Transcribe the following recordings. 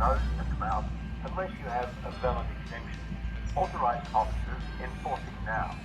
nose and mouth unless you have a valid exemption. Authorised officers enforcing now.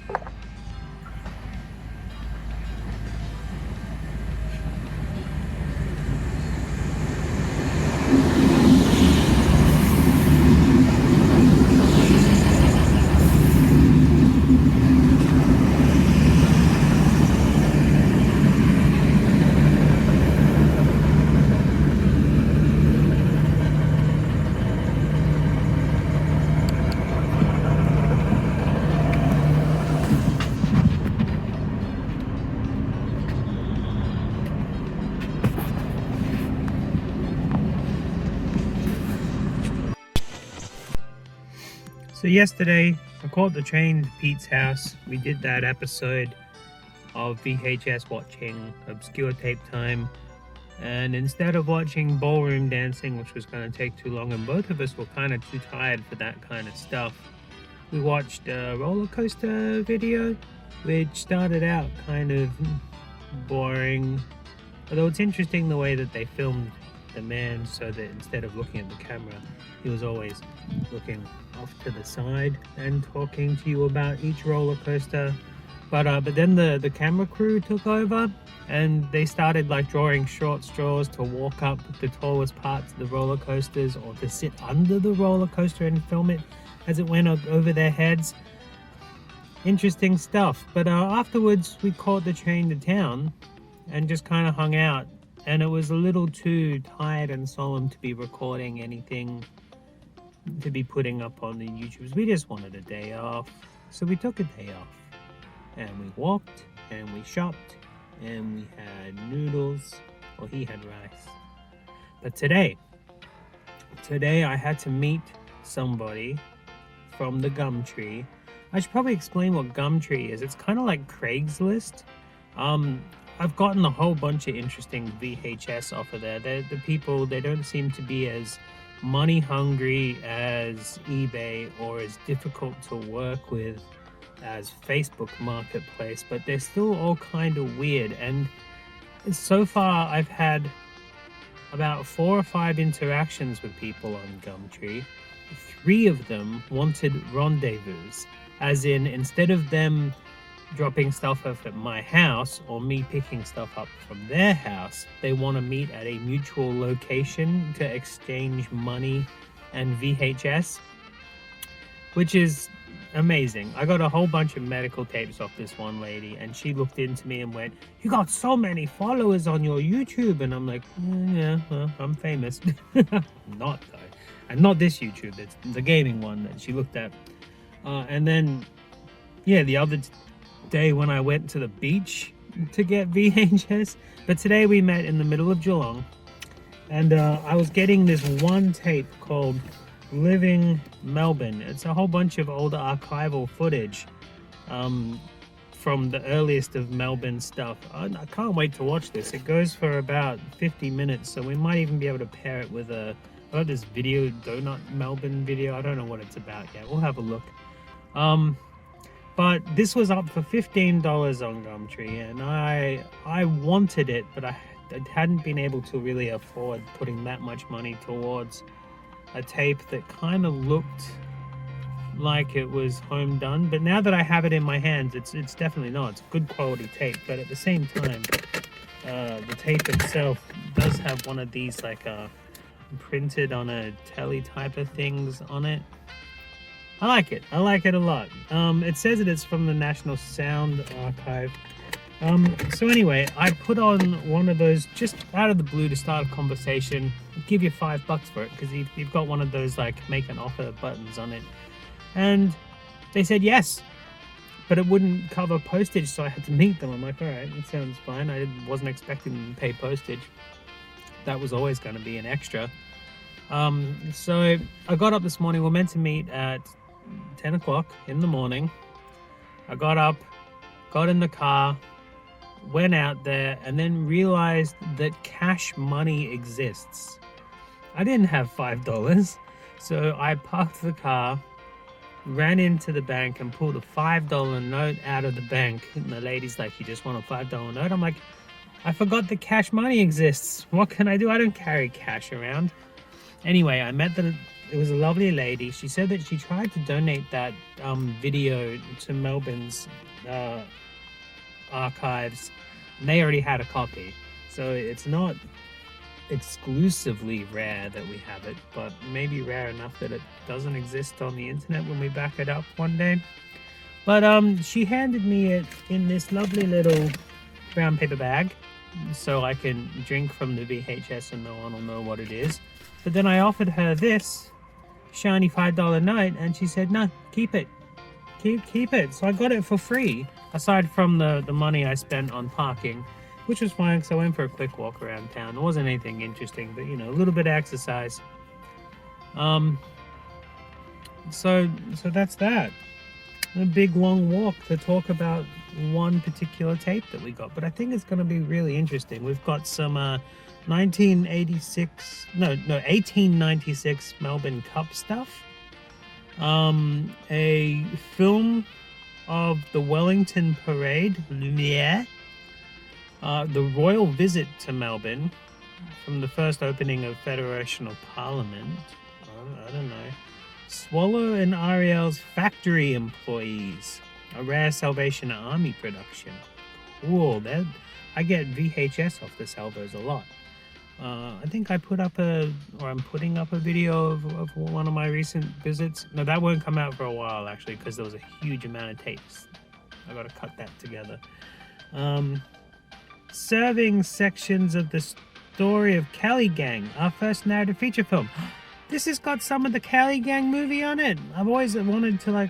So yesterday, I caught the train to Pete's house. We did that episode of VHS watching Obscure Tape Time. And instead of watching ballroom dancing, which was going to take too long, and both of us were kind of too tired for that kind of stuff, we watched a roller coaster video, which started out kind of boring. Although it's interesting the way that they filmed the man so that instead of looking at the camera, he was always looking off to the side and talking to you about each roller coaster. But then the camera crew took over and they started like drawing short straws to walk up the tallest parts of the roller coasters or to sit under the roller coaster and film it as it went over their heads. Interesting stuff. But afterwards we caught the train to town and just kind of hung out, and it was a little too tired and solemn to be recording anything to be putting up on the YouTubes. We just wanted a day off, so we took a day off and we walked and we shopped and we had noodles, or he had rice. But today I had to meet somebody from the Gumtree. I should probably explain what Gumtree is. It's kind of like Craigslist. I've gotten a whole bunch of interesting VHS off of there. The people, they don't seem to be as money hungry as eBay or as difficult to work with as Facebook Marketplace, but they're still all kind of weird. And so far I've had about 4 or 5 interactions with people on Gumtree. 3 of them wanted rendezvous, as in instead of them dropping stuff off at my house or me picking stuff up from their house, they want to meet at a mutual location to exchange money and VHS, which is amazing. I got a whole bunch of medical tapes off this one lady, and she looked into me and went, "You got so many followers on your YouTube." And I'm like, yeah, well, I'm famous. Not though. And not this YouTube, it's the gaming one that she looked at. And then, yeah, the other day when I went to the beach to get VHS. But today we met in the middle of Geelong, and I was getting this one tape called Living Melbourne. It's a whole bunch of older archival footage from the earliest of Melbourne stuff. I can't wait to watch this. It goes for about 50 minutes, so we might even be able to pair it with this video, Donut Melbourne video. I don't know what it's about yet. We'll have a look. But this was up for $15 on Gumtree, and I wanted it, but I hadn't been able to really afford putting that much money towards a tape that kind of looked like it was home done. But now that I have it in my hands, it's definitely not. It's a good quality tape, but at the same time, the tape itself does have one of these like printed on a telly type of things on it. I like it a lot. It says it's from the National Sound Archive. So anyway, I put on one of those just out of the blue to start a conversation. I'll give you $5 for it because you've got one of those like make an offer buttons on it. And they said yes, but it wouldn't cover postage, so I had to meet them. I'm like, all right, that sounds fine. I wasn't expecting them to pay postage. That was always going to be an extra. So I got up this morning. We're meant to meet at 10 o'clock in the morning. I got up, got in the car, went out there, and then realized that cash money exists. I didn't have $5, so I parked the car, ran into the bank and pulled a $5 note out of the bank. And the lady's like, "You just want a $5 note?" I'm like, I forgot that cash money exists. What can I do? I don't carry cash around. Anyway, I met it was a lovely lady. She said that she tried to donate that video to Melbourne's archives, and they already had a copy. So it's not exclusively rare that we have it, but maybe rare enough that it doesn't exist on the internet when we back it up one day. But she handed me it in this lovely little brown paper bag, so I can drink from the VHS and no one will know what it is. But then I offered her this shiny $5 note, and she said, "No, keep it, keep it." So I got it for free, aside from the money I spent on parking, which was fine because I went for a quick walk around town. It wasn't anything interesting, but you know, a little bit of exercise. So that's that. A big long walk to talk about one particular tape that we got, but I think it's going to be really interesting. We've got some 1896 Melbourne Cup stuff, a film of the Wellington Parade, Lumiere, the royal visit to Melbourne from the first opening of Federation of Parliament. I don't know. Swallow and Ariel's factory employees, a rare Salvation Army production. Cool. I get VHS off the Salvos a lot. I think I'm putting up a video of one of my recent visits. No, that won't come out for a while actually, because there was a huge amount of tapes. I got to cut that together. Serving sections of the story of Cali Gang, our first narrative feature film. This has got some of the Cali Gang movie on it. I've always wanted to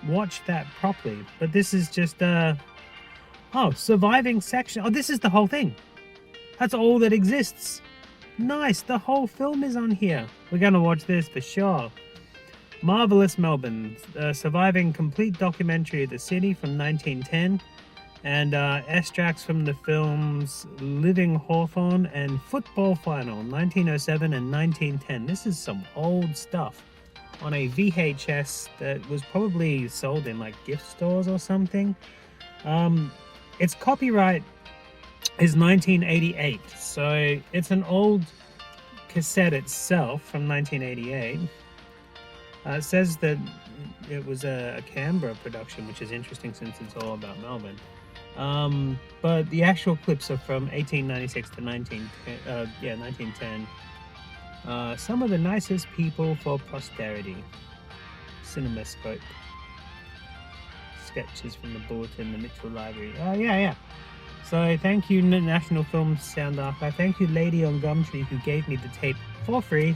watch that properly, but this is just surviving section. Oh, this is the whole thing. That's all that exists. Nice, the whole film is on here. We're gonna watch this for sure. Marvelous Melbourne, surviving complete documentary of the city from 1910. And extracts from the films Living Hawthorne and Football Final, 1907 and 1910. This is some old stuff on a VHS that was probably sold in gift stores or something. Its copyright is 1988, so it's an old cassette itself from 1988. It says that it was a Canberra production, which is interesting since it's all about Melbourne. But the actual clips are from 1896 to 1910. Some of the nicest people for posterity. CinemaScope. Sketches from the Bulletin, the Mitchell Library. Oh, yeah. So thank you, National Film Sound Archive. Thank you, Lady on Gumtree, who gave me the tape for free.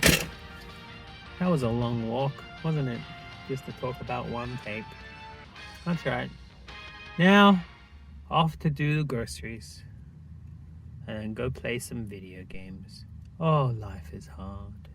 That was a long walk, wasn't it? Just to talk about one tape. That's right. Now, off to do the groceries and go play some video games. Oh, life is hard.